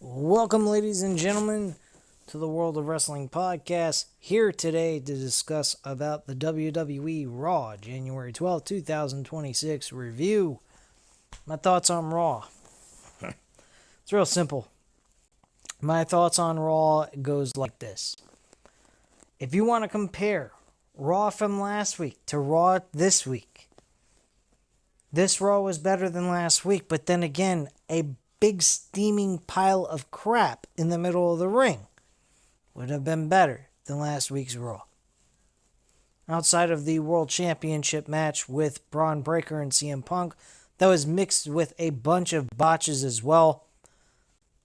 Welcome, ladies and gentlemen, to the World of Wrestling podcast. Here today to discuss about the WWE Raw January 12th, 2026 review. My thoughts on Raw. It's real simple. My thoughts on Raw goes like this. If you want to compare Raw from last week to Raw this week, this Raw was better than last week, but then again, a big steaming pile of crap in the middle of the ring would have been better than last week's Raw. Outside of the World Championship match with Braun Breaker and CM Punk, that was mixed with a bunch of botches as well.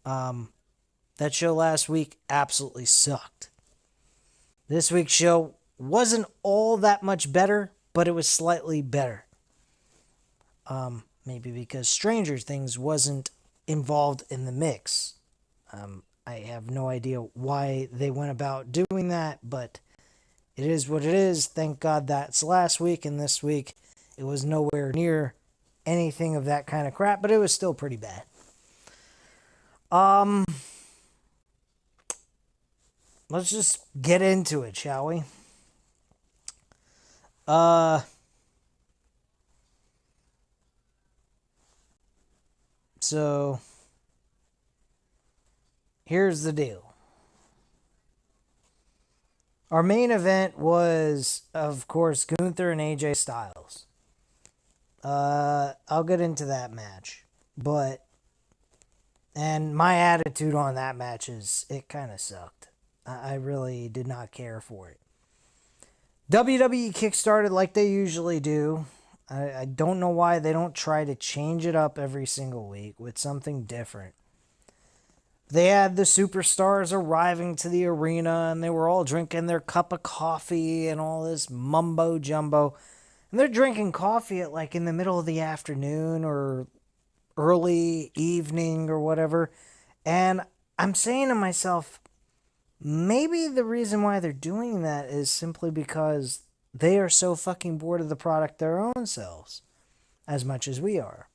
That show last week absolutely sucked. This week's show wasn't all that much better, but it was slightly better. Maybe because Stranger Things wasn't involved in the mix. I have no idea why they went about doing that, but it is what it is. Thank God that's last week, and this week it was nowhere near anything of that kind of crap, but it was still pretty bad. Let's just get into it, shall we? So here's the deal. Our main event was, of course, Gunther and AJ Styles. I'll get into that match. And my attitude on that match is it kind of sucked. I really did not care for it. WWE kickstarted like they usually do. I don't know why they don't try to change it up every single week with something different. They had the superstars arriving to the arena and they were all drinking their cup of coffee and all this mumbo jumbo. And they're drinking coffee at like in the middle of the afternoon or early evening or whatever. And I'm saying to myself, maybe the reason why they're doing that is simply because they are so fucking bored of the product their own selves as much as we are.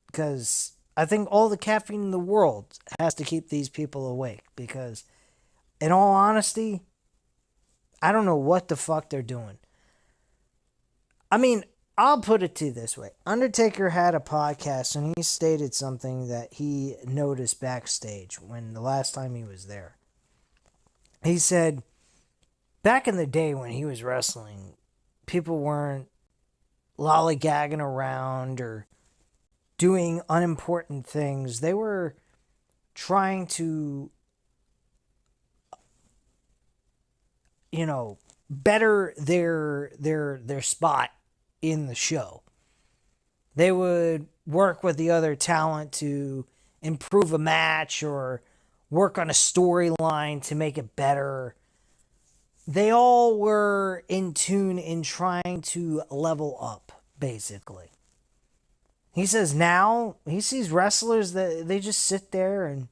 Because I think all the caffeine in the world has to keep these people awake because, in all honesty, I don't know what the fuck they're doing. I mean, I'll put it to you this way. Undertaker had a podcast and he stated something that he noticed backstage when the last time he was there. He said, back in the day when he was wrestling, people weren't lollygagging around or doing unimportant things. They were trying to, better their spot in the show. They would work with the other talent to improve a match or work on a storyline to make it better. They all were in tune in trying to level up, basically. He says now he sees wrestlers that they just sit there and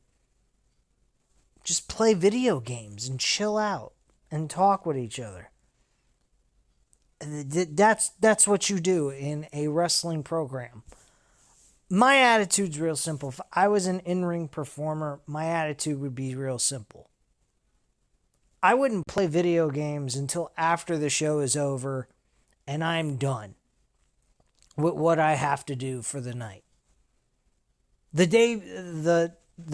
just play video games and chill out and talk with each other. That's what you do in a wrestling program. My attitude's real simple. If I was an in-ring performer, my attitude would be real simple. I wouldn't play video games until after the show is over and I'm done with what I have to do for the night. The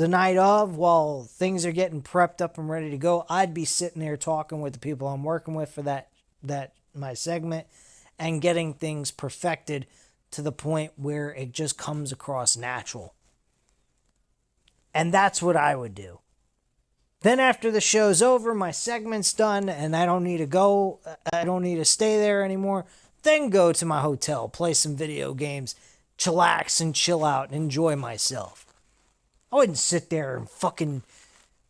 night of, while things are getting prepped up and ready to go, I'd be sitting there talking with the people I'm working with for that my segment and getting things perfected to the point where it just comes across natural. And that's what I would do. Then after the show's over, my segment's done and I don't need to stay there anymore. Then go to my hotel, play some video games, chillax and chill out and enjoy myself. I wouldn't sit there and fucking,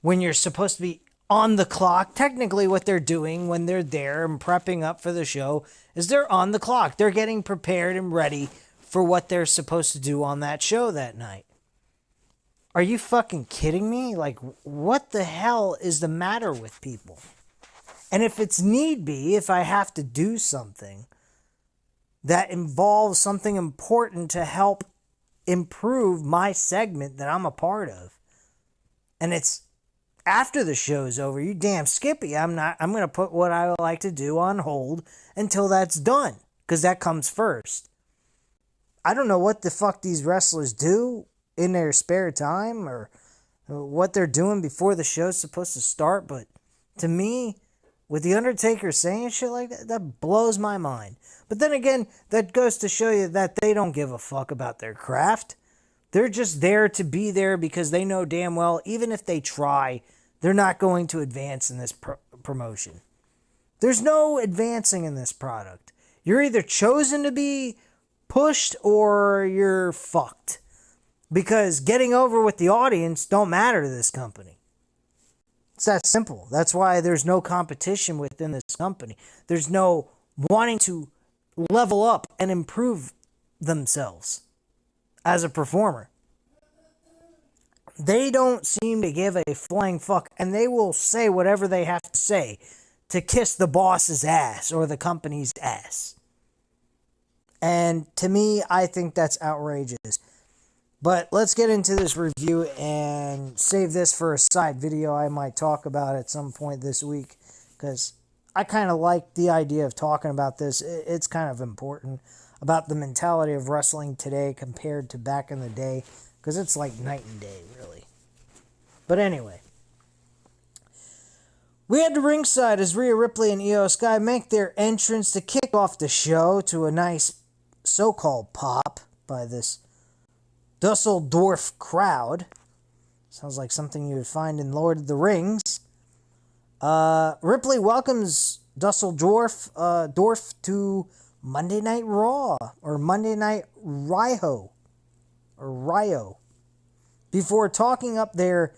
when you're supposed to be on the clock. Technically what they're doing when they're there and prepping up for the show is they're on the clock. They're getting prepared and ready for what they're supposed to do on that show that night. Are you fucking kidding me? Like, what the hell is the matter with people? And if it's need be, if I have to do something that involves something important to help improve my segment that I'm a part of. And it's after the show's over, you damn Skippy, I'm going to put what I like to do on hold until that's done, because that comes first. I don't know what the fuck these wrestlers do in their spare time or what they're doing before the show's supposed to start, but to me, with The Undertaker saying shit like that, that blows my mind. But then again, that goes to show you that they don't give a fuck about their craft. They're just there to be there because they know damn well, even if they try, they're not going to advance in this promotion. There's no advancing in this product. You're either chosen to be pushed or you're fucked. Because getting over with the audience don't matter to this company. It's that simple. That's why there's no competition within this company. There's no wanting to level up and improve themselves as a performer. They don't seem to give a flying fuck, and they will say whatever they have to say to kiss the boss's ass or the company's ass. And to me, I think that's outrageous. But let's get into this review and save this for a side video I might talk about at some point this week, because I kind of like the idea of talking about this. It's kind of important about the mentality of wrestling today compared to back in the day, because it's like night and day, really. But anyway, we had to ringside as Rhea Ripley and Io Sky make their entrance to kick off the show to a nice so-called pop by this Dusseldorf crowd. Sounds like something you would find in Lord of the Rings. Ripley welcomes Dusseldorf to Monday Night Raw, or Monday Night Rio, before talking up their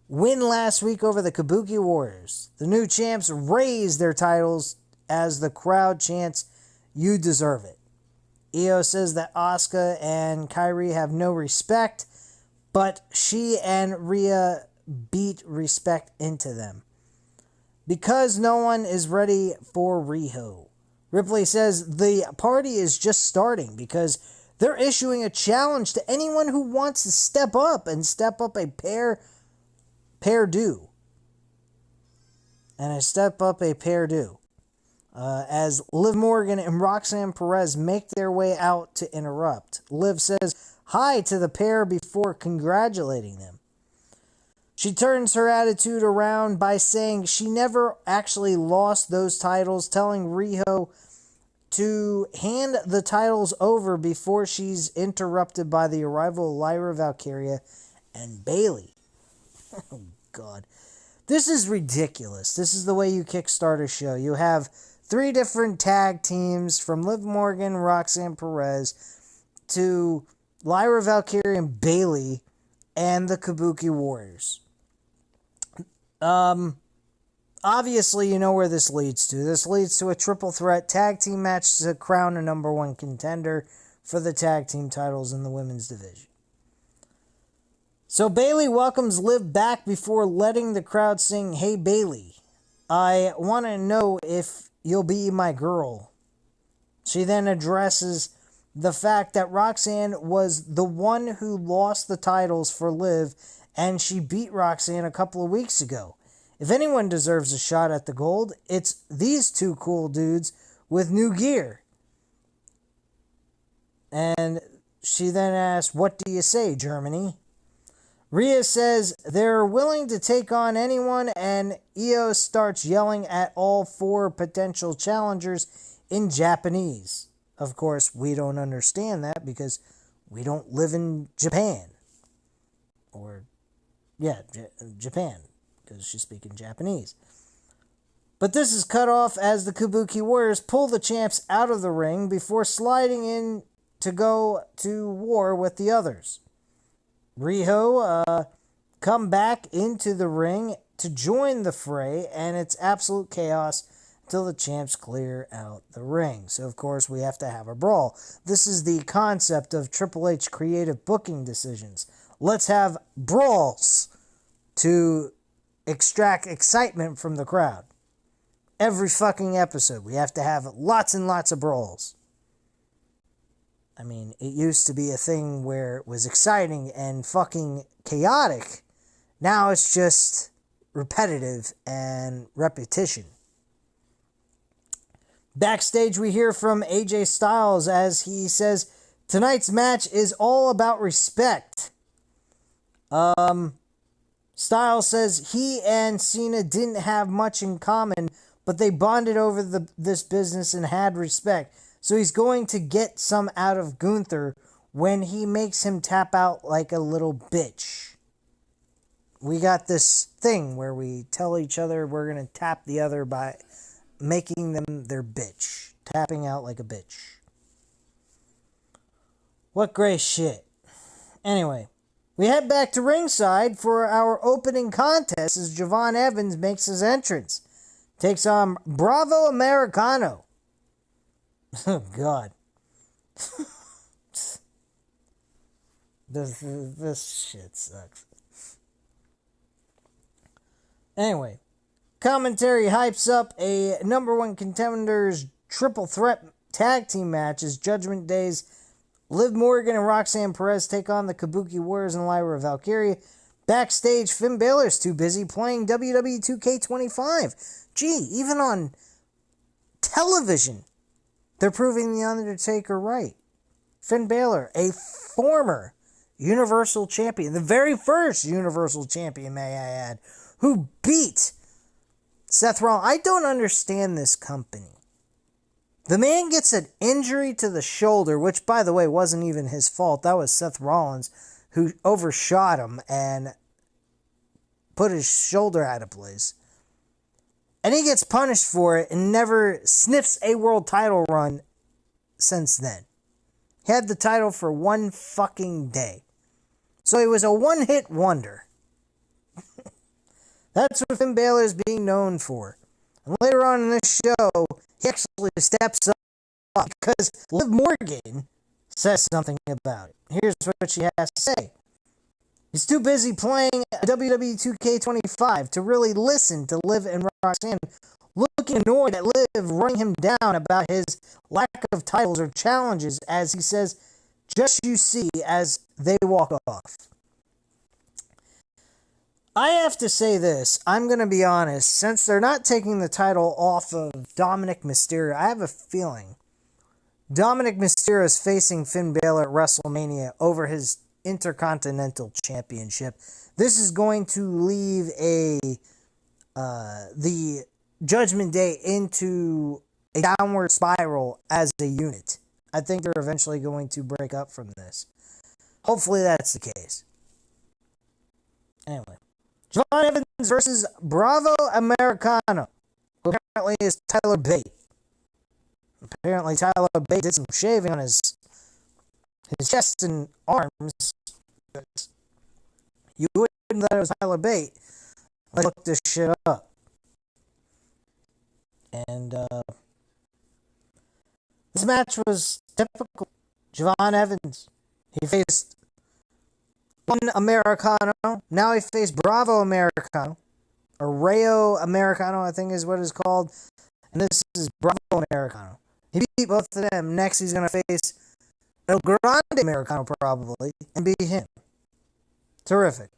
win last week over the Kabuki Warriors. The new champs raise their titles as the crowd chants, "You deserve it." Io says that Asuka and Kairi have no respect, but she and Rhea beat respect into them. Because no one is ready for Riho. Ripley says the party is just starting because they're issuing a challenge to anyone who wants to step up a pair do. As Liv Morgan and Roxanne Perez make their way out to interrupt. Liv says hi to the pair before congratulating them. She turns her attitude around by saying she never actually lost those titles, telling Riho to hand the titles over before she's interrupted by the arrival of Lyra Valkyria and Bayley. Oh, God. This is ridiculous. This is the way you kickstart a show. You have 3 different tag teams from Liv Morgan, Roxanne Perez, to Lyra Valkyria and Bayley, and the Kabuki Warriors. Obviously, you know where this leads to. This leads to a triple threat tag team match to crown a number 1 contender for the tag team titles in the women's division. So Bayley welcomes Liv back before letting the crowd sing, "Hey Bayley, I want to know if you'll be my girl." She then addresses the fact that Roxanne was the one who lost the titles for Liv, and she beat Roxanne a couple of weeks ago. If anyone deserves a shot at the gold, it's these 2 cool dudes with new gear. And she then asks, "What do you say, Germany?" Rhea says they're willing to take on anyone, and Io starts yelling at all 4 potential challengers in Japanese. Of course, we don't understand that because we don't live in Japan. Japan, because she's speaking Japanese. But this is cut off as the Kabuki Warriors pull the champs out of the ring before sliding in to go to war with the others. Riho come back into the ring to join the fray, and it's absolute chaos until the champs clear out the ring. So, of course, we have to have a brawl. This is the concept of Triple H creative booking decisions. Let's have brawls to extract excitement from the crowd. Every fucking episode, we have to have lots and lots of brawls. I mean, it used to be a thing where it was exciting and fucking chaotic. Now it's just repetitive and repetition. Backstage, we hear from AJ Styles as he says, tonight's match is all about respect. Styles says he and Cena didn't have much in common, but they bonded over this business and had respect. So he's going to get some out of Gunther when he makes him tap out like a little bitch. We got this thing where we tell each other we're going to tap the other by making them their bitch. Tapping out like a bitch. What great shit. Anyway, we head back to ringside for our opening contest as Javon Evans makes his entrance. Takes on Bravo Americano. Oh, God. This shit sucks. Anyway, commentary hypes up a number one contenders triple threat tag team match as Judgment Day's Liv Morgan and Roxanne Perez take on the Kabuki Warriors and Lyra Valkyria. Backstage, Finn Balor's too busy playing WWE 2K25. Gee, even on television, they're proving The Undertaker right. Finn Balor, a former Universal Champion, the very first Universal Champion, may I add, who beat Seth Rollins. I don't understand this company. The man gets an injury to the shoulder, which, by the way, wasn't even his fault. That was Seth Rollins who overshot him and put his shoulder out of place. And he gets punished for it and never sniffs a world title run since then. He had the title for one fucking day. So he was a one-hit wonder. That's what Finn Balor is being known for. And later on in this show, he actually steps up because Liv Morgan says something about it. Here's what she has to say. He's too busy playing WWE 2K25 to really listen to Liv and Roxanne looking annoyed at Liv running him down about his lack of titles or challenges, as he says, just you see, as they walk off. I have to say this, I'm going to be honest, since they're not taking the title off of Dominic Mysterio, I have a feeling Dominic Mysterio is facing Finn Balor at WrestleMania over his Intercontinental Championship. This is going to leave the Judgment Day into a downward spiral as a unit. I think they're eventually going to break up from this. Hopefully that's the case. Anyway. Javon Evans versus Bravo Americano, who apparently is Tyler Bate. Apparently Tyler Bate did some shaving on his chest and arms. You wouldn't know that it was Tyler Bate. Let's look this shit up. And this match was typical. Javon Evans. He faced one Americano. Now he faced Bravo Americano. Or Rayo Americano, I think is what it's called. And this is Bravo Americano. He beat both of them. Next he's going to face El Grande Americano probably. And beat him. Terrific.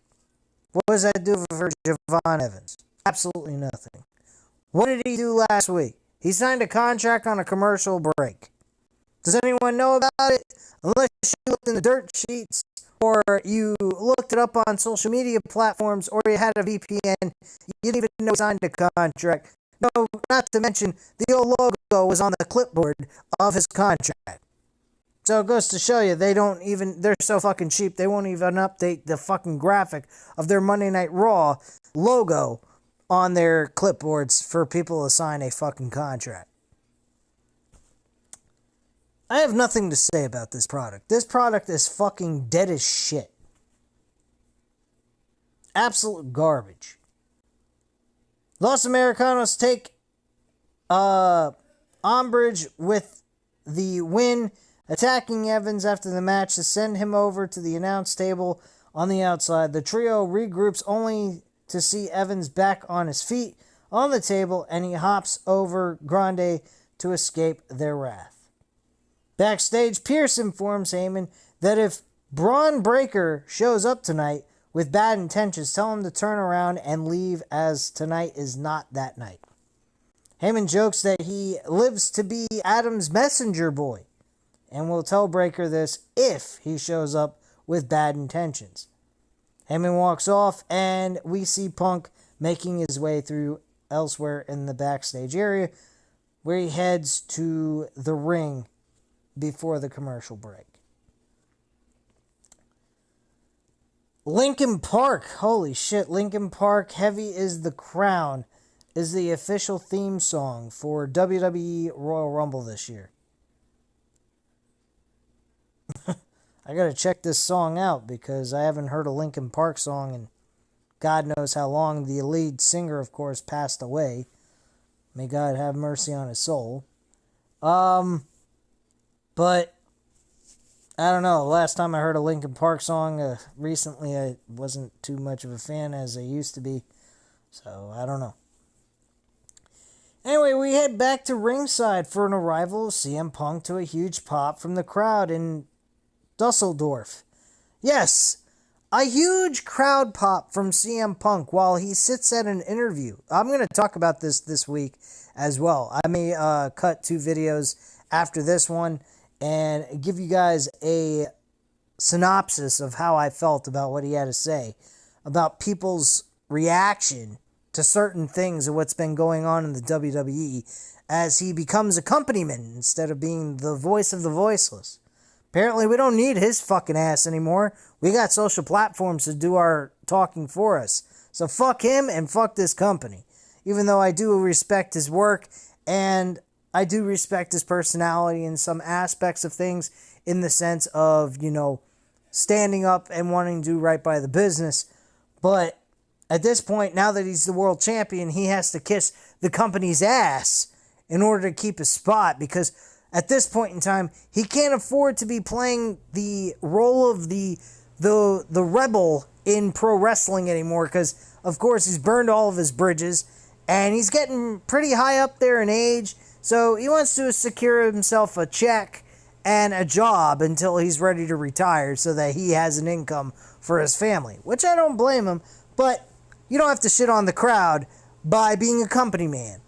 What does that do for Javon Evans? Absolutely nothing. What did he do last week? He signed a contract on a commercial break. Does anyone know about it? Unless you looked in the dirt sheets, or you looked it up on social media platforms, or you had a VPN, you didn't even know he signed a contract. No, not to mention, the old logo was on the clipboard of his contract. So it goes to show you, they're so fucking cheap, they won't even update the fucking graphic of their Monday Night Raw logo on their clipboards for people to sign a fucking contract. I have nothing to say about this product. This product is fucking dead as shit. Absolute garbage. Los Americanos take umbrage with the win, attacking Evans after the match to send him over to the announce table on the outside. The trio regroups only to see Evans back on his feet on the table, and he hops over Grande to escape their wrath. Backstage, Pierce informs Heyman that if Braun Breaker shows up tonight with bad intentions, tell him to turn around and leave, as tonight is not that night. Heyman jokes that he lives to be Adam's messenger boy and will tell Breaker this if he shows up with bad intentions. Heyman walks off, and we see Punk making his way through elsewhere in the backstage area, where he heads to the ring before the commercial break. Linkin Park, holy shit, Linkin Park, Heavy is the Crown is the official theme song for WWE Royal Rumble this year. I gotta check this song out because I haven't heard a Linkin Park song in God knows how long. The lead singer, of course, passed away. May God have mercy on his soul. But I don't know. Last time I heard a Linkin Park song recently, I wasn't too much of a fan as I used to be. So I don't know. Anyway, we head back to ringside for an arrival of CM Punk to a huge pop from the crowd in Dusseldorf. Yes, a huge crowd pop from CM Punk while he sits at an interview. I'm going to talk about this week as well. I may cut 2 videos after this one and give you guys a synopsis of how I felt about what he had to say about people's reaction to certain things of what's been going on in the WWE as he becomes a companyman instead of being the voice of the voiceless. Apparently, we don't need his fucking ass anymore. We got social platforms to do our talking for us. So fuck him and fuck this company. Even though I do respect his work and I do respect his personality in some aspects of things in the sense of, you know, standing up and wanting to do right by the business. But at this point, now that he's the world champion, he has to kiss the company's ass in order to keep his spot because at this point in time, he can't afford to be playing the role of the rebel in pro wrestling anymore because, of course, he's burned all of his bridges and he's getting pretty high up there in age. So he wants to secure himself a check and a job until he's ready to retire so that he has an income for his family, which I don't blame him, but you don't have to shit on the crowd by being a company man.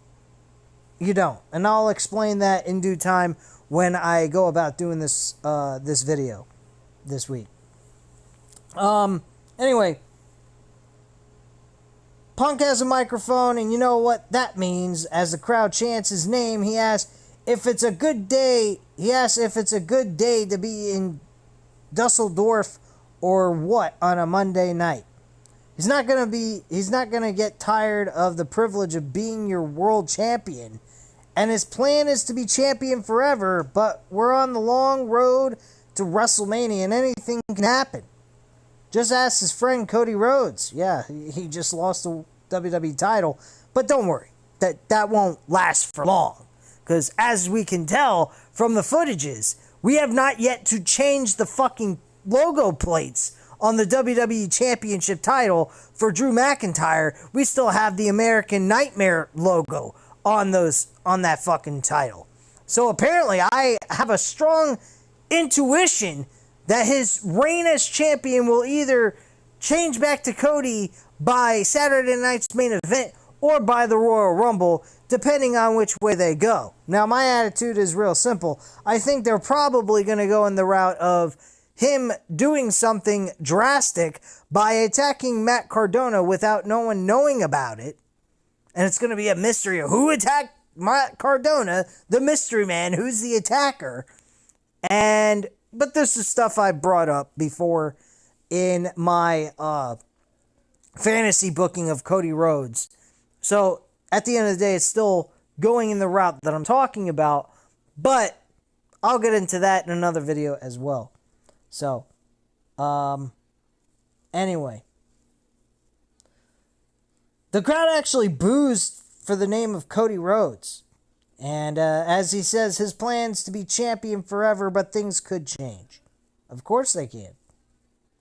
You don't. And I'll explain that in due time when I go about doing this this video this week. Anyway, Punk has a microphone, and you know what that means. As the crowd chants his name, he asks if it's a good day. He asks if it's a good day to be in Dusseldorf or what on a Monday night. He's not gonna get tired of the privilege of being your world champion. And his plan is to be champion forever, but we're on the long road to WrestleMania and anything can happen. Just ask his friend Cody Rhodes. Yeah, he just lost the WWE title. But don't worry, that won't last for long. Because as we can tell from the footages, we have not yet to change the fucking logo plates on the WWE Championship title for Drew McIntyre. We still have the American Nightmare logo on that fucking title. So apparently I have a strong intuition that his reign as champion will either change back to Cody by Saturday night's main event or by the Royal Rumble, depending on which way they go. Now, my attitude is real simple. I think they're probably going to go in the route of him doing something drastic by attacking Matt Cardona without no one knowing about it. And it's going to be a mystery of who attacked Matt Cardona, the mystery man, who's the attacker. But this is stuff I brought up before in my fantasy booking of Cody Rhodes. So at the end of the day, it's still going in the route that I'm talking about. But I'll get into that in another video as well. So, anyway. The crowd actually boos for the name of Cody Rhodes. And as he says, his plans to be champion forever, but things could change. Of course they can.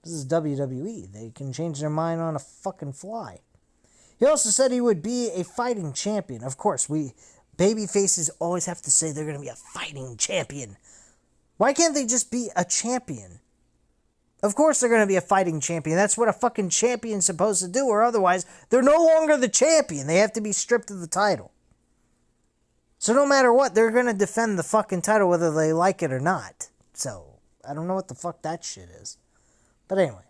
This is WWE. They can change their mind on a fucking fly. He also said he would be a fighting champion. Of course, baby faces always have to say they're going to be a fighting champion. Why can't they just be a champion? Of course they're going to be a fighting champion. That's what a fucking champion's supposed to do, or otherwise they're no longer the champion. They have to be stripped of the title. So no matter what, they're going to defend the fucking title whether they like it or not. So, I don't know what the fuck that shit is. But anyway.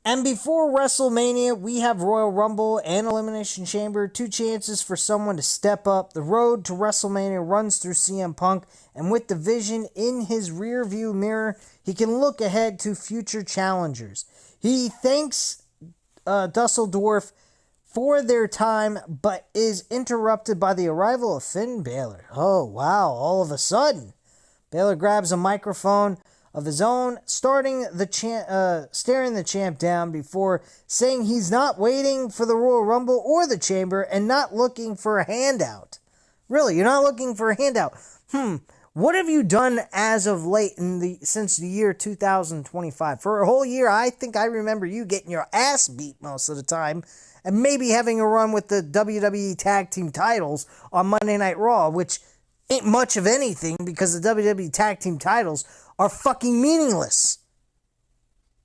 And before WrestleMania, we have Royal Rumble and Elimination Chamber, 2 chances for someone to step up. The road to WrestleMania runs through CM Punk, and with the vision in his rearview mirror, he can look ahead to future challengers. He thanks Dusseldorf for their time, but is interrupted by the arrival of Finn Balor. Oh, wow, all of a sudden. Balor grabs a microphone of his own, staring the champ down before saying he's not waiting for the Royal Rumble or the Chamber and not looking for a handout. Really, you're not looking for a handout. What have you done as of late since the year 2025? For a whole year, I think I remember you getting your ass beat most of the time and maybe having a run with the WWE Tag Team titles on Monday Night Raw, which ain't much of anything because the WWE Tag Team titles are fucking meaningless.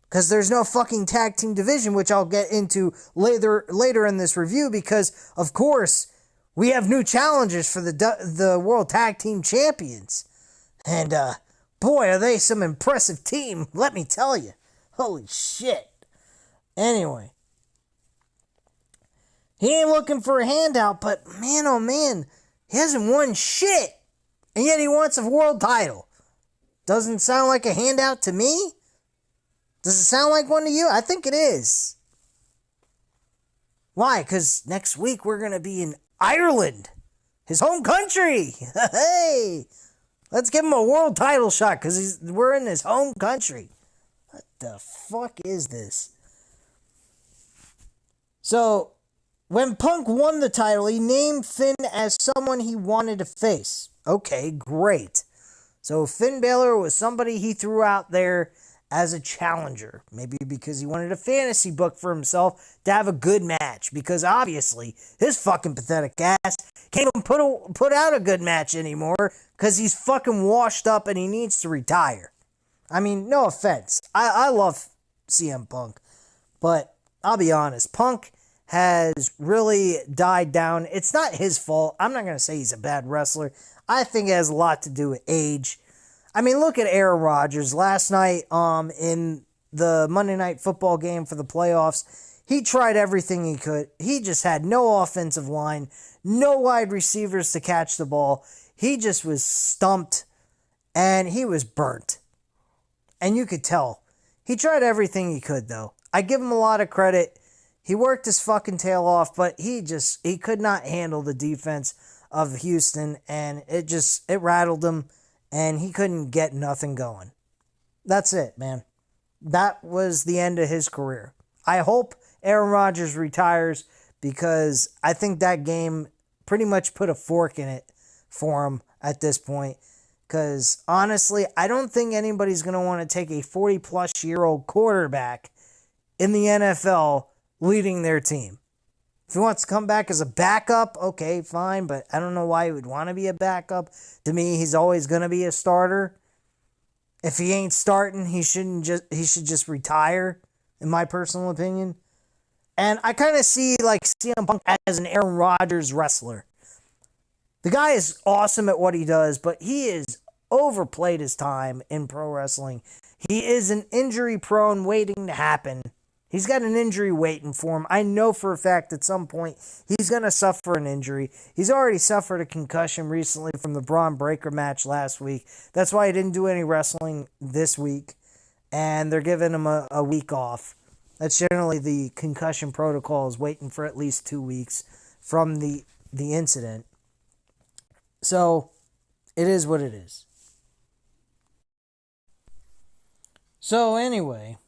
Because there's no fucking tag team division, which I'll get into later in this review, because, of course, we have new challengers for the World Tag Team Champions. And, boy, are they some impressive team, let me tell you. Holy shit. Anyway. He ain't looking for a handout, but man, oh man, he hasn't won shit. And yet he wants a world title. Doesn't sound like a handout to me? Does it sound like one to you? I think it is. Why? Because next week we're going to be in Ireland. His home country. Hey! Let's give him a world title shot because we're in his home country. What the fuck is this? So, when Punk won the title, he named Finn as someone he wanted to face. Okay, great. So Finn Balor was somebody he threw out there as a challenger. Maybe because he wanted a fantasy book for himself to have a good match. Because obviously, his fucking pathetic ass can't even put out a good match anymore because he's fucking washed up and he needs to retire. I mean, no offense. I love CM Punk. But I'll be honest, Punk has really died down. It's not his fault. I'm not going to say he's a bad wrestler. I think it has a lot to do with age. I mean, look at Aaron Rodgers. Last night, in the Monday Night Football game for the playoffs, he tried everything he could. He just had no offensive line, no wide receivers to catch the ball. He just was stumped, and he was burnt. And you could tell. He tried everything he could, though. I give him a lot of credit. He worked his fucking tail off, but he could not handle the defense of Houston, and it rattled him, and he couldn't get nothing going. That's it, man. That was the end of his career. I hope Aaron Rodgers retires because I think that game pretty much put a fork in it for him at this point. Because honestly, I don't think anybody's going to want to take a 40-plus-year-old quarterback in the NFL leading their team. If he wants to come back as a backup, okay, fine, but I don't know why he would want to be a backup. To me, he's always going to be a starter. If he ain't starting, he should just retire, in my personal opinion. And I kind of see like CM Punk as an Aaron Rodgers wrestler. The guy is awesome at what he does, but he is overplayed his time in pro wrestling. He is an injury prone waiting to happen. He's got an injury waiting for him. I know for a fact at some point he's going to suffer an injury. He's already suffered a concussion recently from the Braun Breaker match last week. That's why he didn't do any wrestling this week. And they're giving him a week off. That's generally the concussion protocol, is waiting for at least 2 weeks from the incident. So, it is what it is. So, anyway,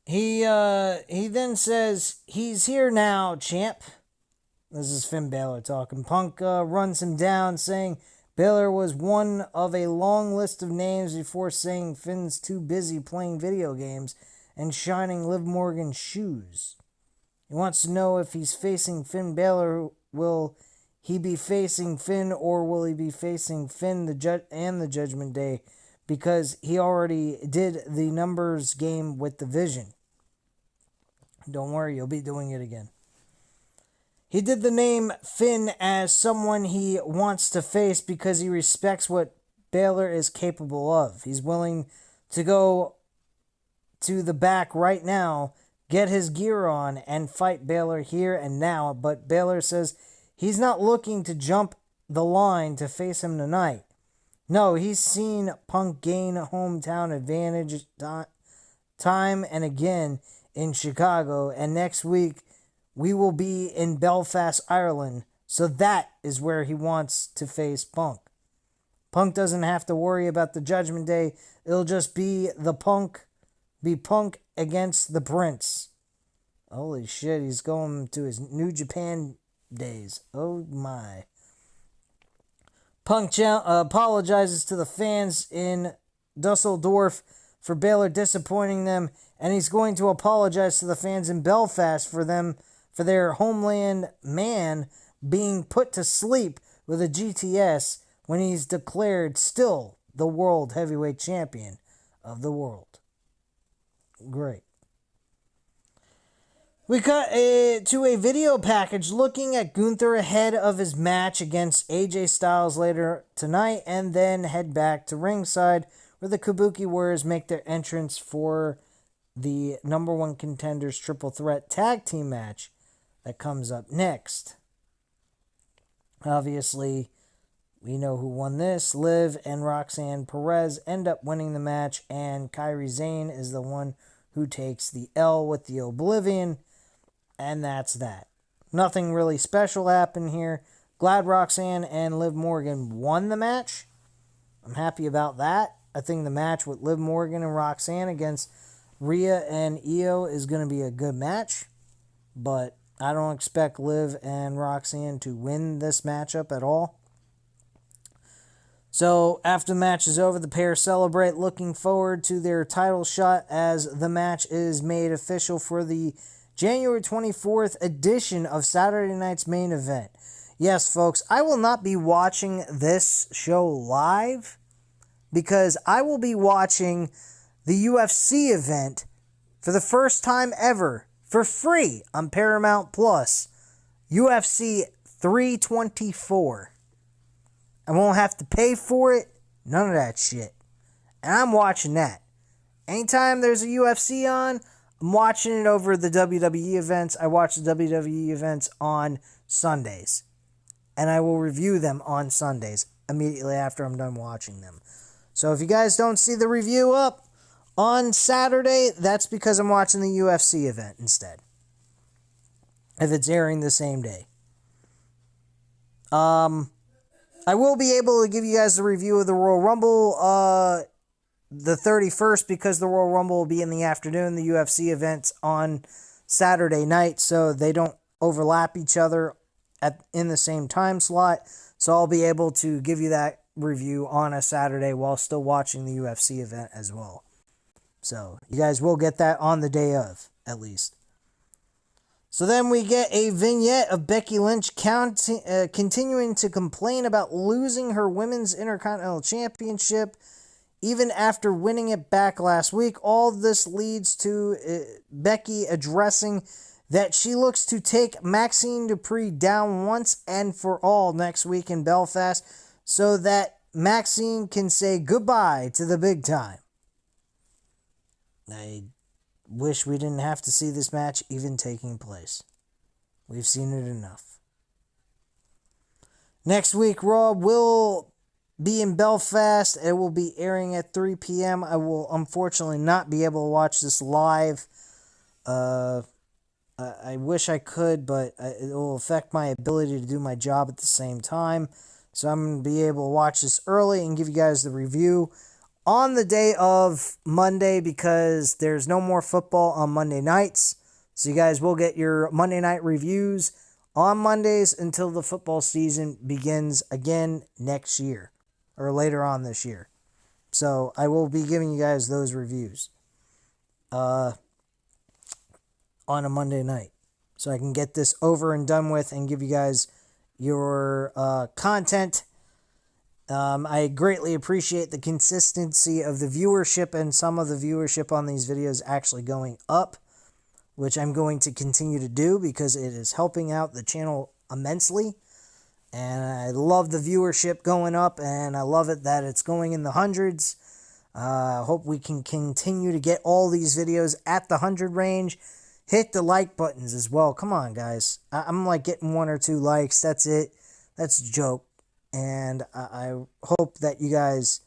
he then says, he's here now, champ. This is Finn Balor talking. Punk runs him down, saying Balor was one of a long list of names before saying Finn's too busy playing video games and shining Liv Morgan's shoes. He wants to know if he's facing Finn Balor will he be facing Finn, or will he be facing Finn and the Judgment Day? Because he already did the numbers game with the Vision. Don't worry, you'll be doing it again. He did the name Finn as someone he wants to face because he respects what Balor is capable of. He's willing to go to the back right now, get his gear on, and fight Balor here and now. But Balor says he's not looking to jump the line to face him tonight. No, he's seen Punk gain hometown advantage time and again in Chicago, and next week we will be in Belfast, Ireland, so that is where he wants to face Punk. Punk doesn't have to worry about the Judgment Day. It'll just be Punk against the Prince. Holy shit, he's going to his New Japan days. Oh my. Punk apologizes to the fans in Dusseldorf for Balor disappointing them, and he's going to apologize to the fans in Belfast for their homeland man being put to sleep with a GTS when he's declared still the World Heavyweight Champion of the world. Great. We cut to a video package looking at Gunther ahead of his match against AJ Styles later tonight, and then head back to ringside where the Kabuki Warriors make their entrance for the number one contenders triple threat tag team match that comes up next. Obviously, we know who won this. Liv and Roxanne Perez end up winning the match, and Kairi Sane is the one who takes the L with the Oblivion, and that's that. Nothing really special happened here. Glad Roxanne and Liv Morgan won the match. I'm happy about that. I think the match with Liv Morgan and Roxanne against Rhea and Io is going to be a good match, but I don't expect Liv and Roxanne to win this matchup at all. So after the match is over, the pair celebrate, looking forward to their title shot as the match is made official for the January 24th edition of Saturday Night's Main Event. Yes, folks, I will not be watching this show live because I will be watching the UFC event for the first time ever for free on Paramount Plus. UFC 324. I won't have to pay for it. None of that shit. And I'm watching that. Anytime there's a UFC on, I'm watching it over the WWE events. I watch the WWE events on Sundays. And I will review them on Sundays immediately after I'm done watching them. So if you guys don't see the review up on Saturday, that's because I'm watching the UFC event instead. If it's airing the same day. I will be able to give you guys the review of the Royal Rumble the 31st because the Royal Rumble will be in the afternoon. The UFC event's on Saturday night, so they don't overlap each other in the same time slot. So I'll be able to give you that review on a Saturday while still watching the UFC event as well. So you guys will get that on the day of, at least. So then we get a vignette of Becky Lynch continuing to complain about losing her Women's Intercontinental Championship even after winning it back last week. All this leads to Becky addressing that she looks to take Maxine Dupree down once and for all next week in Belfast so that Maxine can say goodbye to the big time. I wish we didn't have to see this match even taking place. We've seen it enough. Next week, Raw will be in Belfast. It will be airing at 3 p.m. I will unfortunately not be able to watch this live. I wish I could, but it will affect my ability to do my job at the same time. So I'm going to be able to watch this early and give you guys the review on the day of Monday because there's no more football on Monday nights. So you guys will get your Monday night reviews on Mondays until the football season begins again next year or later on this year. So I will be giving you guys those reviews on a Monday night so I can get this over and done with and give you guys your content. I greatly appreciate the consistency of the viewership and some of the viewership on these videos actually going up, which I'm going to continue to do because it is helping out the channel immensely. And I love the viewership going up, and I love it that it's going in the hundreds. I hope we can continue to get all these videos at the 100 range. Hit the like buttons as well. Come on, guys. I'm like getting 1 or 2 likes. That's it. That's a joke. And I hope that you guys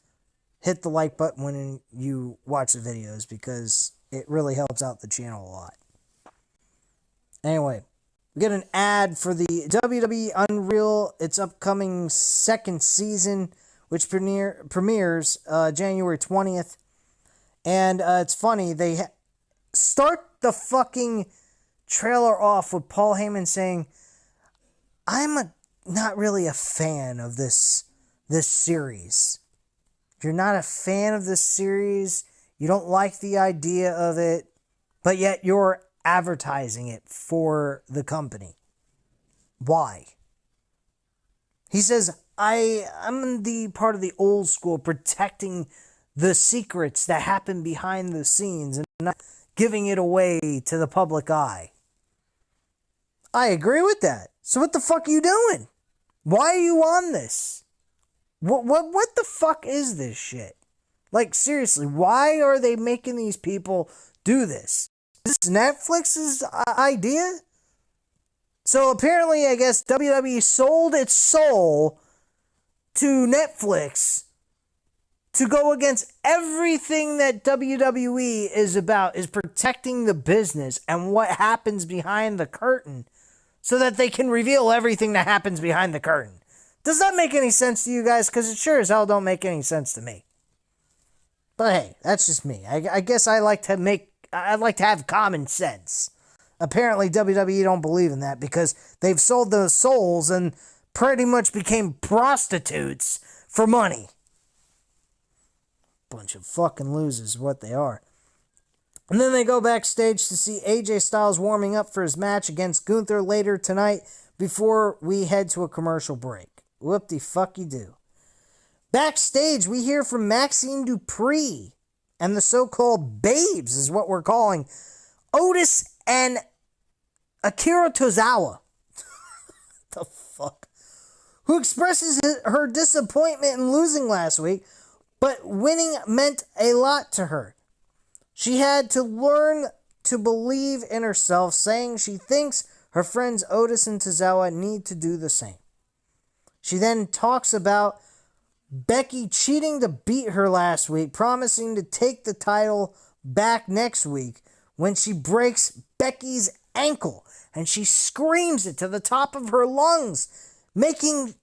hit the like button when you watch the videos because it really helps out the channel a lot. Anyway, we get an ad for the WWE Unreal, its upcoming 2nd season, which premieres January 20th. And it's funny, they start the fucking trailer off with Paul Heyman saying, I'm not really a fan of this series. If you're not a fan of this series, you don't like the idea of it, but yet you're advertising it for the company. Why? He says, I'm the part of the old school protecting the secrets that happen behind the scenes and not giving it away to the public eye. I agree with that. So what the fuck are you doing? Why are you on this? What the fuck is this shit? Like, seriously, why are they making these people do this? Is this Netflix's idea? So apparently, I guess WWE sold its soul to Netflix to go against everything that WWE is about, is protecting the business and what happens behind the curtain so that they can reveal everything that happens behind the curtain. Does that make any sense to you guys? Because it sure as hell don't make any sense to me. But hey, that's just me. I guess I like to have common sense. Apparently WWE don't believe in that because they've sold those souls and pretty much became prostitutes for money. Bunch of fucking losers, what they are. And then they go backstage to see AJ Styles warming up for his match against Gunther later tonight before we head to a commercial break. Whoop-de-fuck-you-do. Backstage, we hear from Maxine Dupree and the so-called babes is what we're calling Otis and Akira Tozawa. The fuck? Who expresses her disappointment in losing last week, but winning meant a lot to her. She had to learn to believe in herself, saying she thinks her friends Otis and Tozawa need to do the same. She then talks about Becky cheating to beat her last week, promising to take the title back next week when she breaks Becky's ankle, and she screams it to the top of her lungs, making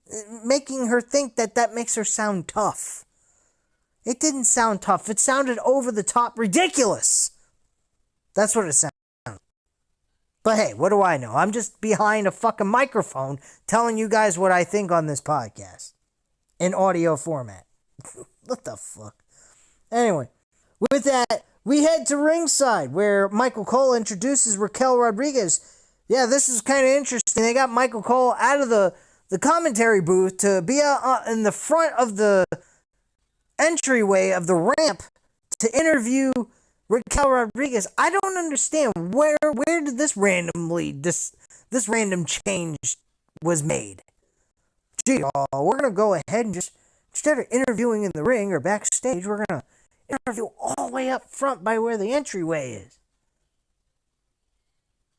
her think that makes her sound tough. It didn't sound tough. It sounded over the top ridiculous. That's what it sounded. But hey, what do I know? I'm just behind a fucking microphone telling you guys what I think on this podcast. In audio format. What the fuck? Anyway, with that, we head to ringside where Michael Cole introduces Raquel Rodriguez. Yeah, this is kind of interesting. They got Michael Cole out of the commentary booth to be in the front of the entryway of the ramp to interview Raquel Rodriguez. I don't understand where did this random change was made. Gee, we're gonna go ahead and just instead of interviewing in the ring or backstage, we're gonna interview all the way up front by where the entryway is.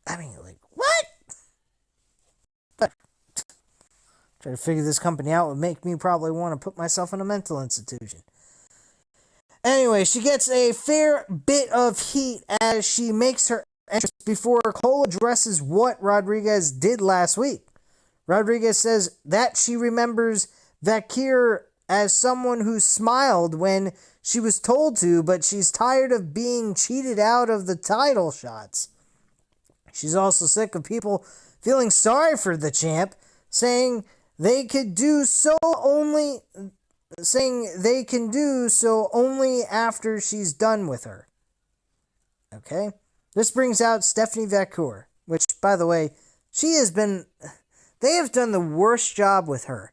I mean, like, what? But try to figure this company out would make me probably want to put myself in a mental institution. Anyway, she gets a fair bit of heat as she makes her entrance before Cole addresses what Rodriguez did last week. Rodriguez says that she remembers Vakir as someone who smiled when she was told to, but she's tired of being cheated out of the title shots. She's also sick of people feeling sorry for the champ, saying they can do so only after she's done with her. Okay? This brings out Stephanie Vacour, which, by the way, They have done the worst job with her.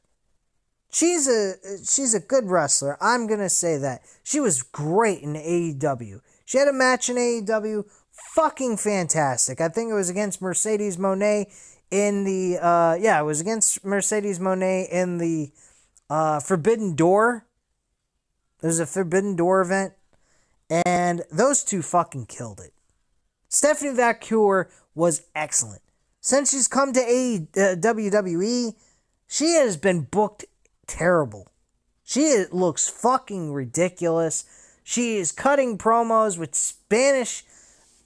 She's a good wrestler. I'm going to say that. She was great in AEW. She had a match in AEW. Fucking fantastic. I think it was against Mercedes Moné in the, it was against Mercedes Moné in the Forbidden Door. It was a Forbidden Door event. And those two fucking killed it. Stephanie Vaquer was excellent. Since she's come to WWE, she has been booked terrible. She looks fucking ridiculous. She is cutting promos with Spanish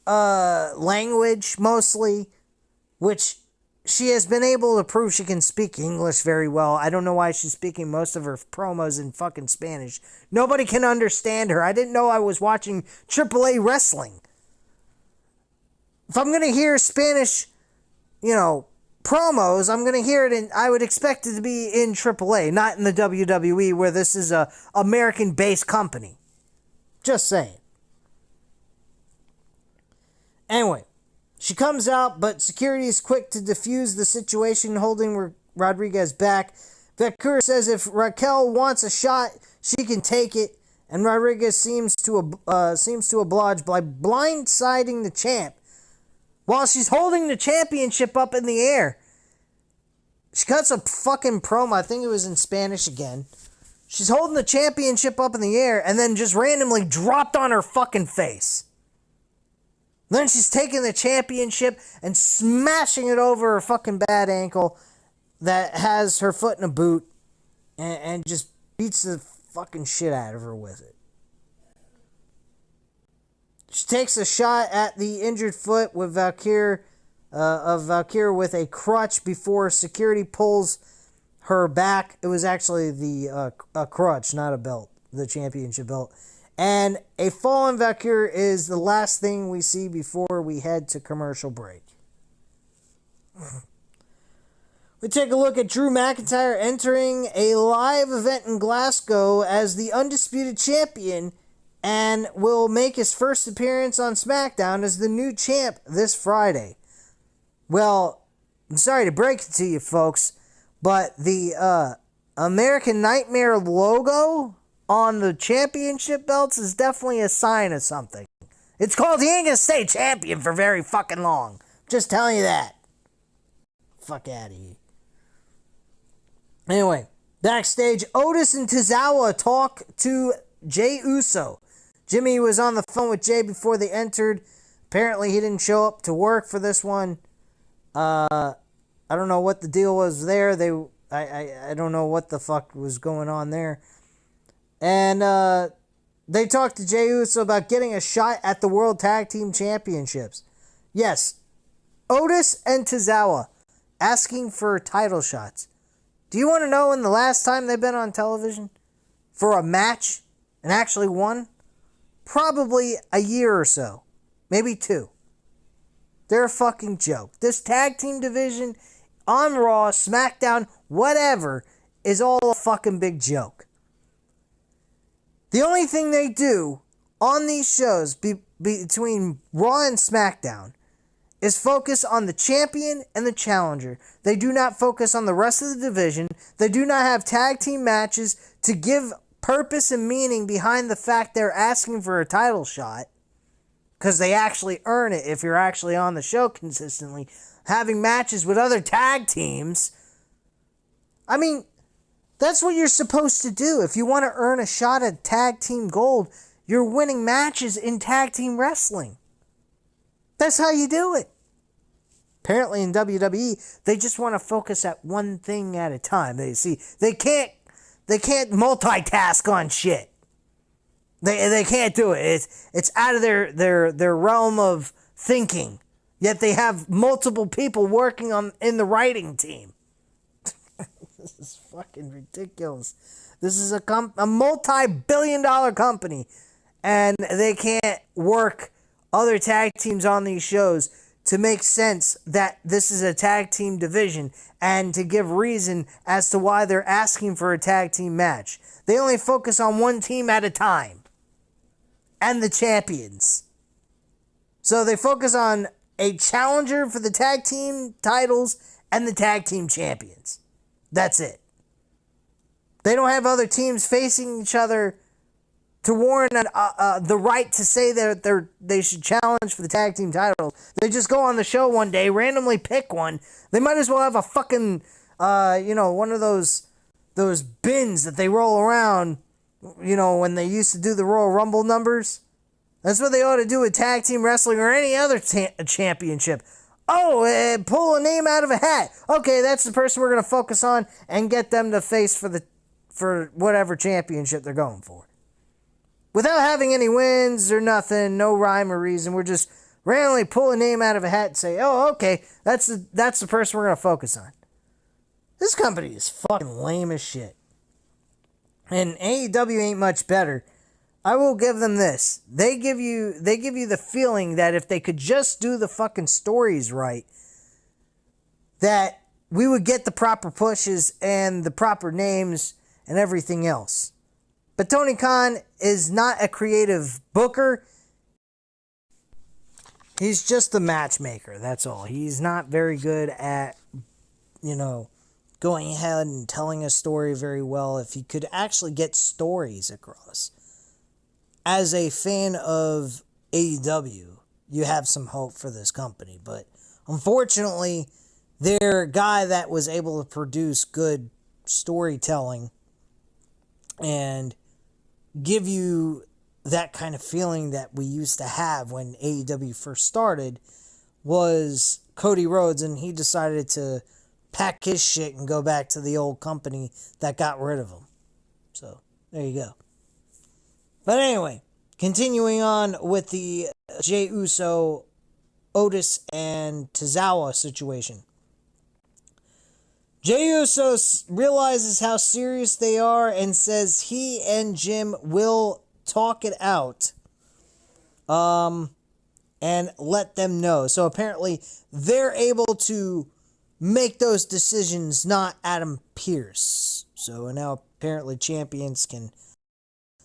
language mostly, which she has been able to prove she can speak English very well. I don't know why she's speaking most of her promos in fucking Spanish. Nobody can understand her. I didn't know I was watching AAA wrestling. If I'm going to hear Spanish, promos, I'm going to hear it I would expect it to be in AAA, not in the WWE where this is a American-based company. Just saying. Anyway, she comes out, but security is quick to defuse the situation, holding Rodriguez back. Vaquer says if Raquel wants a shot, she can take it, and Rodriguez seems to oblige by blindsiding the champ while she's holding the championship up in the air. She cuts a fucking promo. I think it was in Spanish again. She's holding the championship up in the air and then just randomly dropped on her fucking face. Then she's taking the championship and smashing it over her fucking bad ankle that has her foot in a boot and just beats the fucking shit out of her with it. She takes a shot at the injured foot with Vaquer with a crutch before security pulls her back. It was actually a crutch, not a belt, the championship belt. And a fallen Vaquer is the last thing we see before we head to commercial break. We take a look at Drew McIntyre entering a live event in Glasgow as the undisputed champion and will make his first appearance on SmackDown as the new champ this Friday. Well, I'm sorry to break it to you folks, but the American Nightmare logo on the championship belts is definitely a sign of something. It's called he ain't gonna stay champion for very fucking long. Just telling you that. Fuck out of here. Anyway, backstage, Otis and Tozawa talk to Jey Uso. Jimmy was on the phone with Jey before they entered. Apparently he didn't show up to work for this one. I don't know what the deal was there. I don't know what the fuck was going on there. And they talked to Jey Uso about getting a shot at the World Tag Team Championships. Yes, Otis and Tozawa asking for title shots. Do you want to know when the last time they've been on television for a match and actually won? Probably a year or so. Maybe 2. They're a fucking joke. This tag team division on Raw, SmackDown, whatever, is all a fucking big joke. The only thing they do on these shows between Raw and SmackDown is focus on the champion and the challenger. They do not focus on the rest of the division. They do not have tag team matches to give purpose and meaning behind the fact they're asking for a title shot, because they actually earn it if you're actually on the show consistently, having matches with other tag teams. I mean, that's what you're supposed to do. If you want to earn a shot at tag team gold, you're winning matches in tag team wrestling. That's how you do it. Apparently in WWE, they just want to focus at one thing at a time. They can't multitask on shit. They can't do it. It's out of their realm of thinking. Yet they have multiple people working in the writing team. This is fucking ridiculous. This is a multi-billion-dollar company, and they can't work other tag teams on these shows to make sense that this is a tag team division and to give reason as to why they're asking for a tag team match. They only focus on one team at a time and the champions. So they focus on a challenger for the tag team titles and the tag team champions. That's it. They don't have other teams facing each other to warrant the right to say that they should challenge for the tag team titles. They just go on the show one day, randomly pick one. They might as well have a fucking, one of those bins that they roll around, when they used to do the Royal Rumble numbers. That's what they ought to do with tag team wrestling or any other championship. Oh, pull a name out of a hat. Okay, that's the person we're going to focus on and get them to face for whatever championship they're going for. Without having any wins or nothing, no rhyme or reason, we're just randomly pull a name out of a hat and say, oh, okay, that's the person we're going to focus on. This company is fucking lame as shit. And AEW ain't much better. I will give them this. They give you the feeling that if they could just do the fucking stories right, that we would get the proper pushes and the proper names and everything else. But Tony Khan is not a creative booker. He's just a matchmaker, that's all. He's not very good at, going ahead and telling a story very well. If he could actually get stories across. As a fan of AEW, you have some hope for this company. But unfortunately, their guy that was able to produce good storytelling and give you that kind of feeling that we used to have when AEW first started was Cody Rhodes, and he decided to pack his shit and go back to the old company that got rid of him. So, there you go. But anyway, continuing on with the Jey Uso, Otis, and Tozawa situation. Jey Uso realizes how serious they are and says he and Jim will talk it out and let them know. So apparently they're able to make those decisions, not Adam Pearce. So now apparently champions can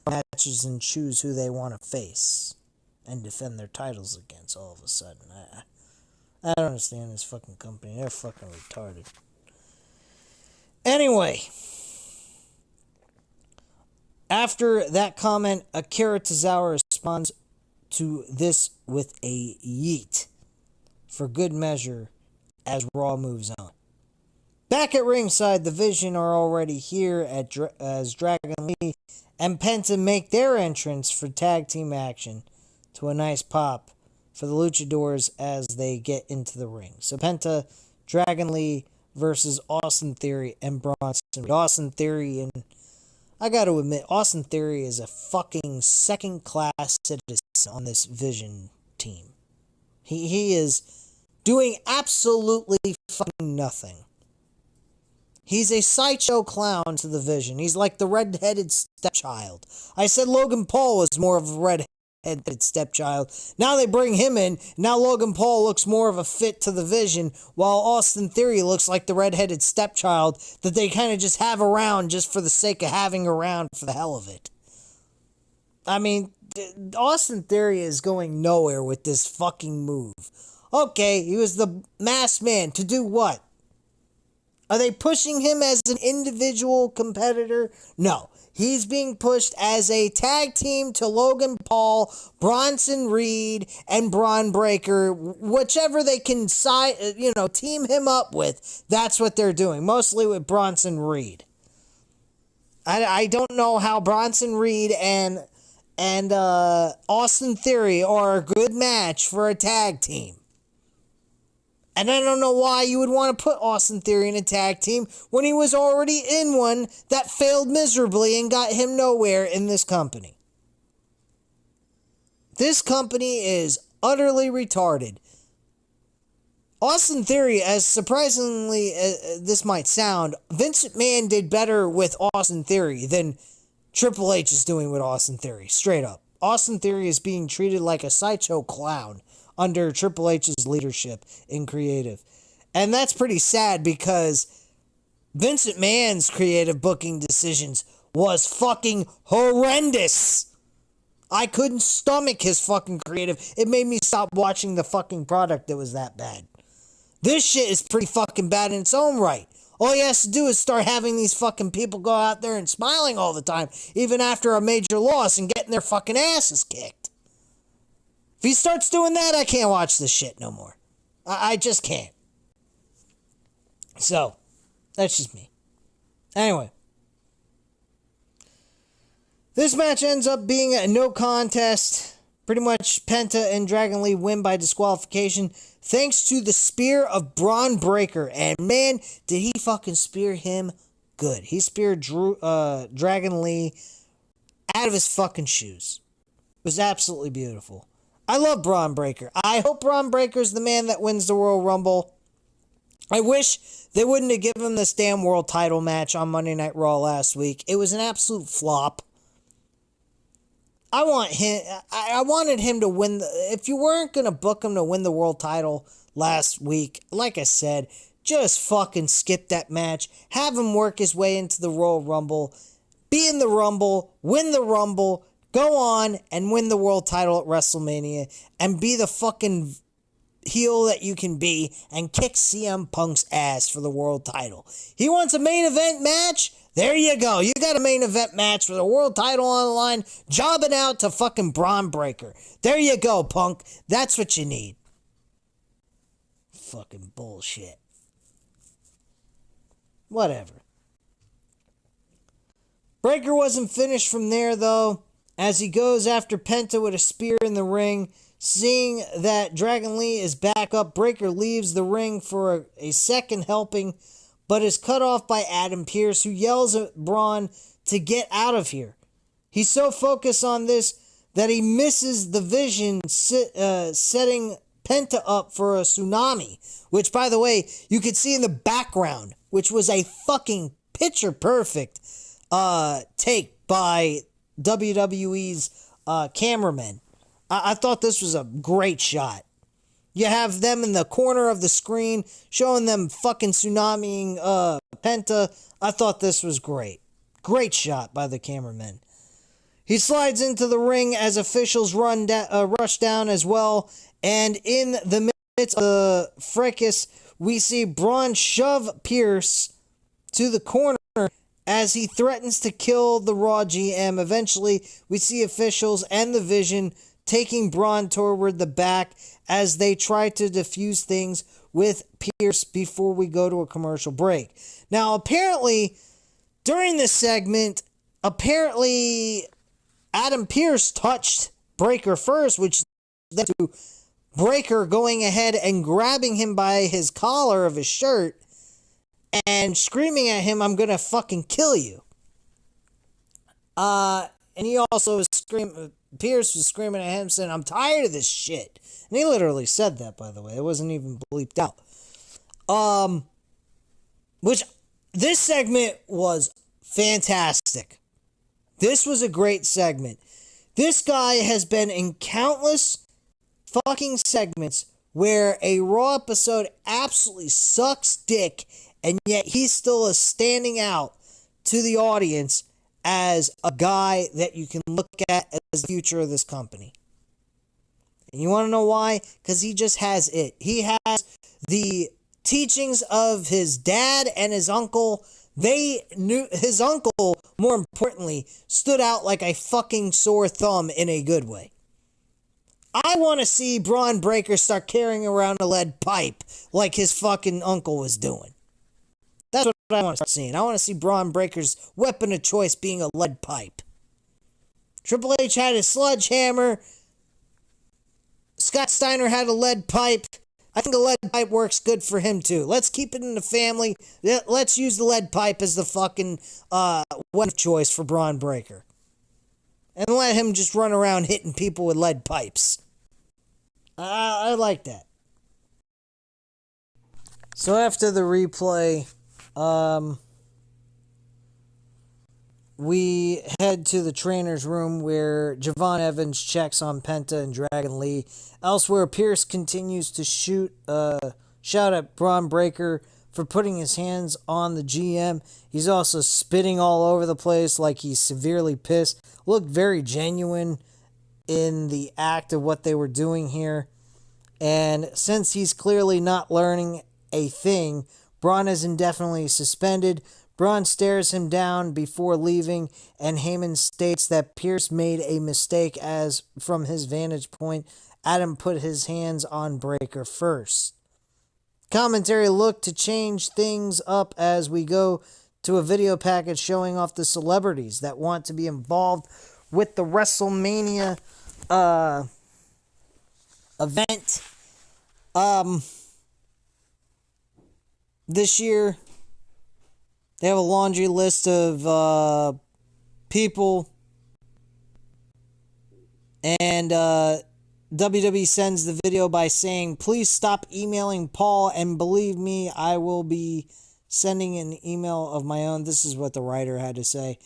matches and choose who they want to face and defend their titles against all of a sudden. I don't understand this fucking company. They're fucking retarded. Anyway, after that comment, Akira Tozawa responds to this with a yeet for good measure as Raw moves on. Back at ringside, the Vision are already here as Dragon Lee and Penta make their entrance for tag team action to a nice pop for the Luchadors as they get into the ring. So Penta, Dragon Lee versus Austin Theory and Bronson Reed. Austin Theory, and I gotta admit, Austin Theory is a fucking second-class citizen on this Vision team. He is doing absolutely fucking nothing. He's a sideshow clown to the Vision. He's like the red-headed stepchild. I said Logan Paul was more of a red-headed stepchild. Now they bring him in. Now Logan Paul looks more of a fit to the Vision, while Austin Theory looks like the red-headed stepchild that they kind of just have around just for the sake of having around for the hell of it. I mean, Austin Theory is going nowhere with this fucking move. Okay, he was the masked man. To do what? Are they pushing him as an individual competitor? No. He's being pushed as a tag team to Logan Paul, Bronson Reed, and Braun Breaker. Whichever they can team him up with, that's what they're doing. Mostly with Bronson Reed. I don't know how Bronson Reed and Austin Theory are a good match for a tag team. And I don't know why you would want to put Austin Theory in a tag team when he was already in one that failed miserably and got him nowhere in this company. This company is utterly retarded. Austin Theory, as surprisingly this might sound, Vince McMahon did better with Austin Theory than Triple H is doing with Austin Theory. Straight up. Austin Theory is being treated like a sideshow clown under Triple H's leadership in creative. And that's pretty sad because Vince McMahon's creative booking decisions was fucking horrendous. I couldn't stomach his fucking creative. It made me stop watching the fucking product that was that bad. This shit is pretty fucking bad in its own right. All he has to do is start having these fucking people go out there and smiling all the time, even after a major loss, and getting their fucking asses kicked. If he starts doing that, I can't watch this shit no more. I just can't. So, that's just me. Anyway. This match ends up being a no contest. Pretty much Penta and Dragon Lee win by disqualification thanks to the spear of Braun Breaker. And man, did he fucking spear him good. He speared Dragon Lee out of his fucking shoes. It was absolutely beautiful. I love Braun Breaker. I hope Braun Breaker's the man that wins the Royal Rumble. I wish they wouldn't have given him this damn world title match on Monday Night Raw last week. It was an absolute flop. I wanted him to win. If you weren't going to book him to win the world title last week, like I said, just fucking skip that match. Have him work his way into the Royal Rumble. Be in the Rumble. Win the Rumble. Go on and win the world title at WrestleMania. And be the fucking heel that you can be. And kick CM Punk's ass for the world title. He wants a main event match? There you go. You got a main event match with a world title on the line, jobbing out to fucking Braun Breaker. There you go, Punk. That's what you need. Fucking bullshit. Whatever. Breaker wasn't finished from there, though, as he goes after Penta with a spear in the ring. Seeing that Dragon Lee is back up, Breaker leaves the ring for a second helping, but is cut off by Adam Pearce, who yells at Braun to get out of here. He's so focused on this that he misses the vision setting Penta up for a tsunami, which, by the way, you could see in the background, which was a fucking picture-perfect take by WWE's cameraman. I thought this was a great shot. You have them in the corner of the screen, showing them fucking tsunamiing Penta. I thought this was great. Great shot by the cameraman. He slides into the ring as officials rush down as well. And in the midst of the fracas, we see Braun shove Pearce to the corner as he threatens to kill the Raw GM. Eventually, we see officials and the Vision taking Braun toward the back as they try to defuse things with Pearce before we go to a commercial break. Now, apparently, during this segment, Adam Pearce touched Breaker first, which led to Breaker going ahead and grabbing him by his collar of his shirt and screaming at him, "I'm gonna fucking kill you." And he also was Pearce was screaming at him, saying, "I'm tired of this shit." And he literally said that, by the way. It wasn't even bleeped out. Which, this segment was fantastic. This was a great segment. This guy has been in countless fucking segments where a Raw episode absolutely sucks dick, and yet he still is standing out to the audience as a guy that you can look at as the future of this company. And you want to know why? Because he just has it. He has the teachings of his dad and his uncle. They knew his uncle, more importantly, stood out like a fucking sore thumb in a good way. I want to see Braun Breaker start carrying around a lead pipe like his fucking uncle was doing. That's what I want to start seeing. I want to see Braun Breaker's weapon of choice being a lead pipe. Triple H had a sledgehammer. Scott Steiner had a lead pipe. I think a lead pipe works good for him too. Let's keep it in the family. Let's use the lead pipe as the fucking weapon of choice for Braun Breaker. And let him just run around hitting people with lead pipes. I like that. So after the replay, we head to the trainer's room where Javon Evans checks on Penta and Dragon Lee. Elsewhere, Pearce continues to shout at Braun Breaker for putting his hands on the GM. He's also spitting all over the place like he's severely pissed. Looked very genuine in the act of what they were doing here. And since he's clearly not learning a thing. Braun is indefinitely suspended. Braun stares him down before leaving, and Heyman states that Pierce made a mistake as, from his vantage point, Adam put his hands on Breakker first. Commentary looked to change things up as we go to a video package showing off the celebrities that want to be involved with the WrestleMania event this year. They have a laundry list of people, and WWE sends the video by saying, "Please stop emailing Paul, and believe me, I will be sending an email of my own." This is what the writer had to say.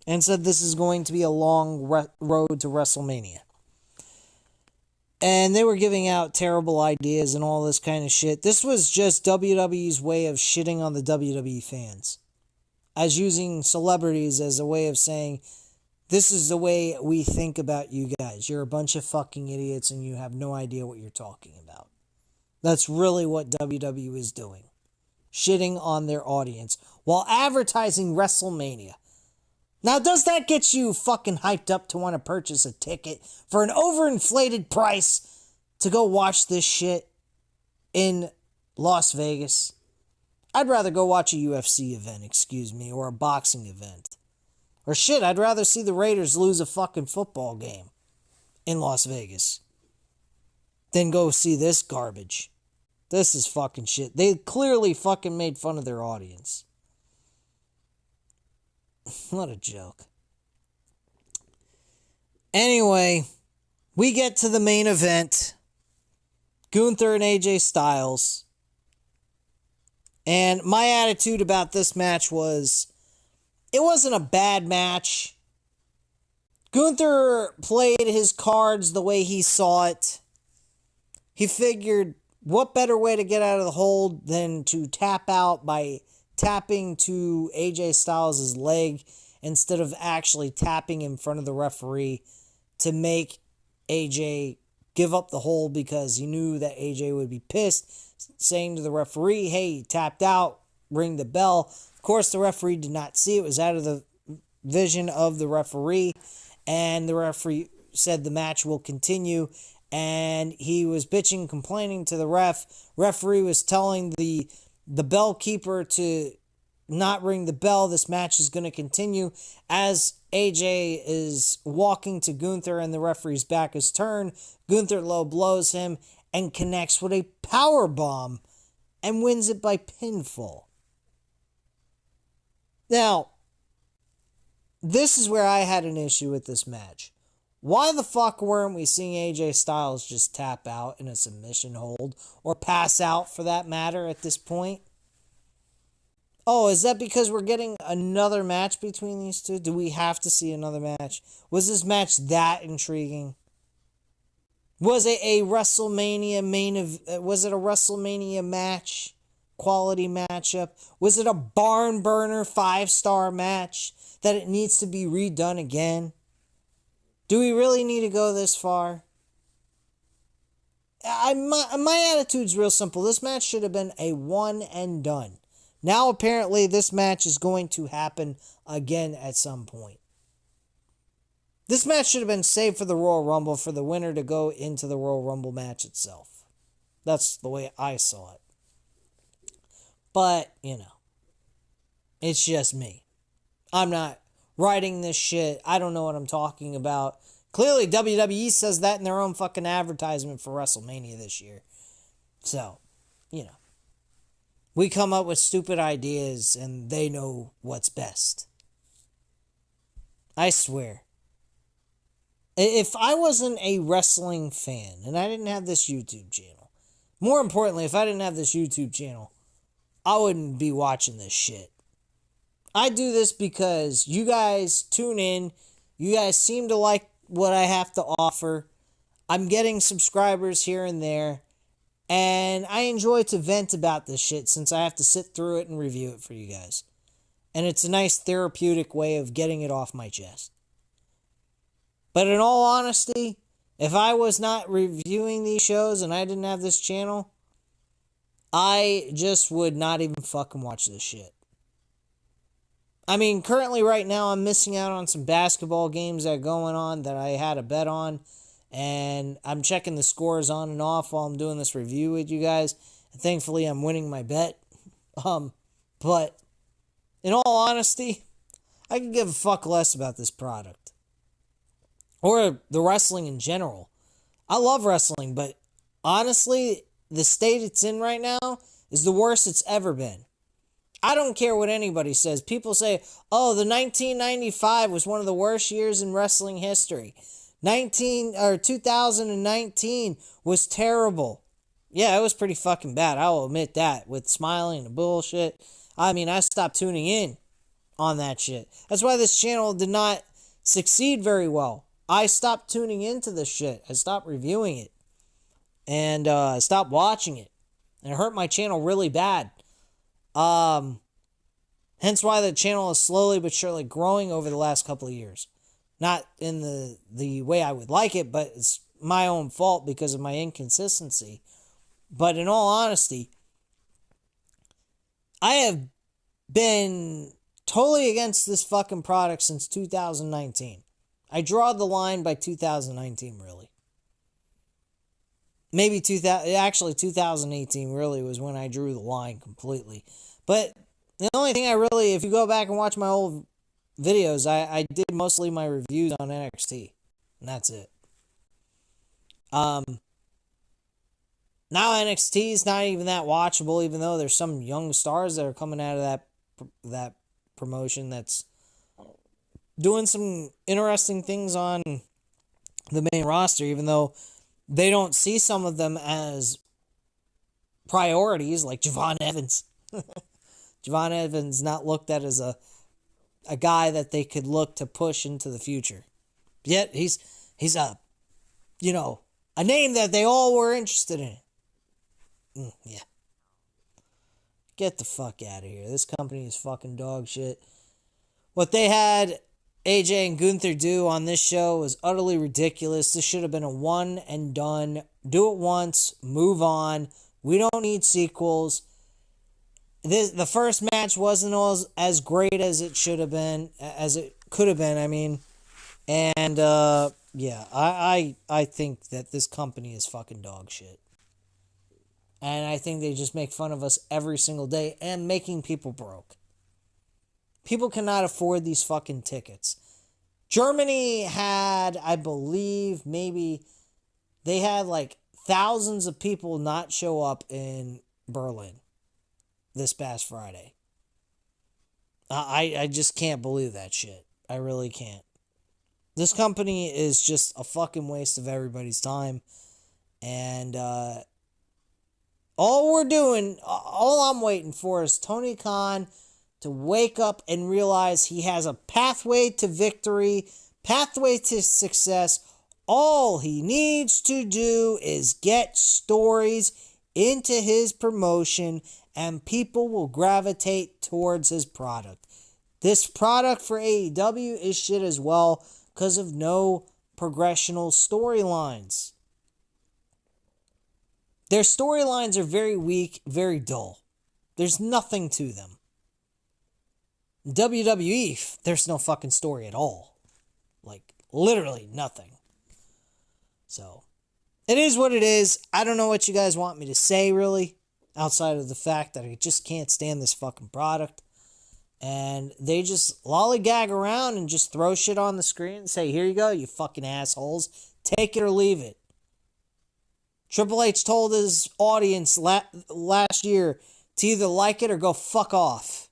And said this is going to be a long road to WrestleMania. And they were giving out terrible ideas and all this kind of shit. This was just WWE's way of shitting on the WWE fans. As using celebrities as a way of saying, this is the way we think about you guys. You're a bunch of fucking idiots and you have no idea what you're talking about. That's really what WWE is doing. Shitting on their audience while advertising WrestleMania. Now, does that get you fucking hyped up to want to purchase a ticket for an overinflated price to go watch this shit in Las Vegas? I'd rather go watch a UFC event, or a boxing event. Or shit, I'd rather see the Raiders lose a fucking football game in Las Vegas than go see this garbage. This is fucking shit. They clearly fucking made fun of their audience. What a joke. Anyway, we get to the main event. Gunther and AJ Styles. And my attitude about this match was, it wasn't a bad match. Gunther played his cards the way he saw it. He figured, what better way to get out of the hold than to tap out by tapping to AJ Styles' leg instead of actually tapping in front of the referee to make AJ give up the hold, because he knew that AJ would be pissed, saying to the referee, hey, he tapped out, ring the bell. Of course, the referee did not see it. It was out of the vision of the referee, and the referee said the match will continue, and he was bitching, complaining to the ref. Referee was telling the bell keeper to not ring the bell. This match is going to continue. As AJ is walking to Gunther and the referee's back is turned, Gunther low blows him and connects with a power bomb and wins it by pinfall. Now, this is where I had an issue with this match. Why the fuck weren't we seeing AJ Styles just tap out in a submission hold, or pass out for that matter at this point? Oh, is that because we're getting another match between these two? Do we have to see another match? Was this match that intriguing? Was it a WrestleMania was it a WrestleMania match? Quality matchup? Was it a barn burner 5-star match that it needs to be redone again? Do we really need to go this far? My attitude's real simple. This match should have been a one and done. Now apparently this match is going to happen again at some point. This match should have been saved for the Royal Rumble, for the winner to go into the Royal Rumble match itself. That's the way I saw it. But, it's just me. I'm not writing this shit. I don't know what I'm talking about. Clearly, WWE says that in their own fucking advertisement for WrestleMania this year. So, we come up with stupid ideas and they know what's best. I swear. If I wasn't a wrestling fan and I didn't have this YouTube channel, more importantly, if I didn't have this YouTube channel, I wouldn't be watching this shit. I do this because you guys tune in. You guys seem to like what I have to offer. I'm getting subscribers here and there. And I enjoy to vent about this shit since I have to sit through it and review it for you guys. And it's a nice therapeutic way of getting it off my chest. But in all honesty, If I was not reviewing these shows and I didn't have this channel, I just would not even fucking watch this shit. I mean, currently right now I'm missing out on some basketball games that are going on that I had a bet on. And I'm checking the scores on and off while I'm doing this review with you guys. And thankfully I'm winning my bet. But in all honesty, I could give a fuck less about this product. Or the wrestling in general. I love wrestling, but honestly, the state it's in right now is the worst it's ever been. I don't care what anybody says. People say, oh, the 1995 was one of the worst years in wrestling history. 2019 was terrible. Yeah, it was pretty fucking bad. I will admit that. With smiling and bullshit. I mean, I stopped tuning in on that shit. That's why this channel did not succeed very well. I stopped tuning into this shit. I stopped reviewing it. And I stopped watching it. And it hurt my channel really bad. Hence why the channel is slowly but surely growing over the last couple of years. Not in the way I would like it, but it's my own fault because of my inconsistency. But in all honesty, I have been totally against this fucking product since 2019. I draw the line by 2019, really. Maybe 2018 really was when I drew the line completely. But the only thing I really, if you go back and watch my old videos, I did mostly my reviews on NXT. And that's it. Now NXT is not even that watchable, even though there's some young stars that are coming out of that promotion that's doing some interesting things on the main roster, even though they don't see some of them as priorities, like Javon Evans. Javon Evans not looked at as a guy that they could look to push into the future. Yet he's a name that they all were interested in. Yeah. Get the fuck out of here. This company is fucking dog shit. What they had AJ and Gunther do on this show was utterly ridiculous. This should have been a one and done. Do it once, move on. We don't need sequels. The first match wasn't as great as it should have been, as it could have been, I mean. And, yeah, I think that this company is fucking dog shit. And I think they just make fun of us every single day and making people broke. People cannot afford these fucking tickets. Germany had, I believe, maybe they had like thousands of people not show up in Berlin this past Friday. I just can't believe that shit. I really can't. This company is just a fucking waste of everybody's time. And all I'm waiting for is Tony Khan to wake up and realize he has a pathway to victory, pathway to success. All he needs to do is get stories into his promotion and people will gravitate towards his product. This product for AEW is shit as well because of no progressional storylines. Their storylines are very weak, very dull. There's nothing to them. WWE, there's no fucking story at all. Like, literally nothing. So, it is what it is. I don't know what you guys want me to say, really, outside of the fact that I just can't stand this fucking product. And they just lollygag around and just throw shit on the screen and say, here you go, you fucking assholes. Take it or leave it. Triple H told his audience last year to either like it or go fuck off.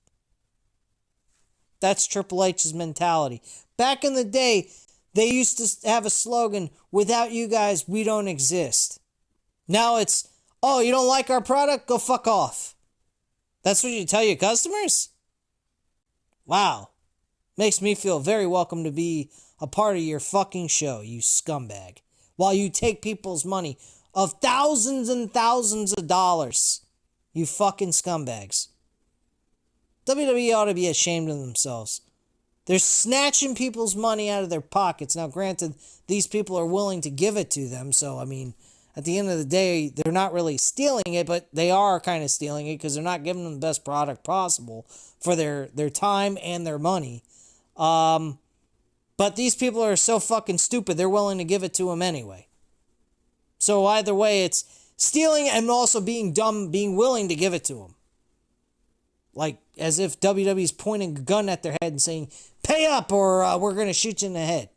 That's Triple H's mentality. Back in the day, they used to have a slogan, without you guys, we don't exist. Now it's, oh, you don't like our product? Go fuck off. That's what you tell your customers? Wow. Makes me feel very welcome to be a part of your fucking show, you scumbag. While you take people's money of thousands and thousands of dollars. You fucking scumbags. WWE ought to be ashamed of themselves. They're snatching people's money out of their pockets. Now, granted, these people are willing to give it to them. So, I mean, at the end of the day, they're not really stealing it, but they are kind of stealing it because they're not giving them the best product possible for their time and their money. But these people are so fucking stupid, they're willing to give it to them anyway. So either way, it's stealing and also being dumb, being willing to give it to them. Like, as if WWE's pointing a gun at their head and saying, pay up or we're going to shoot you in the head.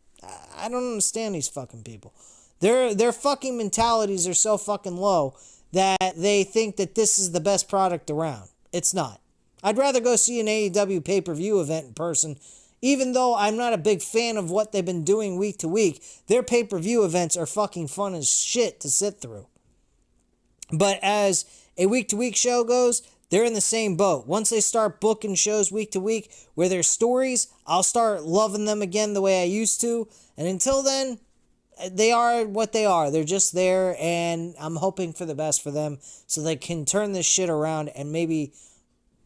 I don't understand these fucking people. Their fucking mentalities are so fucking low that they think that this is the best product around. It's not. I'd rather go see an AEW pay-per-view event in person. Even though I'm not a big fan of what they've been doing week to week, their pay-per-view events are fucking fun as shit to sit through. But as a week-to-week show goes, they're in the same boat. Once they start booking shows week to week where there's stories, I'll start loving them again the way I used to. And until then, they are what they are. They're just there, and I'm hoping for the best for them so they can turn this shit around and maybe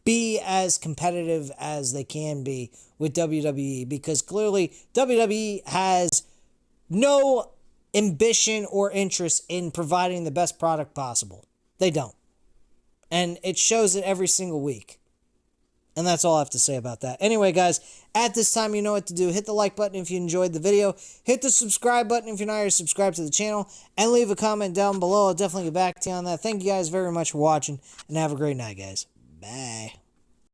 be as competitive as they can be with WWE, because clearly WWE has no ambition or interest in providing the best product possible. They don't. And it shows it every single week. And that's all I have to say about that. Anyway, guys, at this time, you know what to do. Hit the like button if you enjoyed the video. Hit the subscribe button if you're not already subscribed to the channel. And leave a comment down below. I'll definitely get back to you on that. Thank you guys very much for watching. And have a great night, guys. Bye.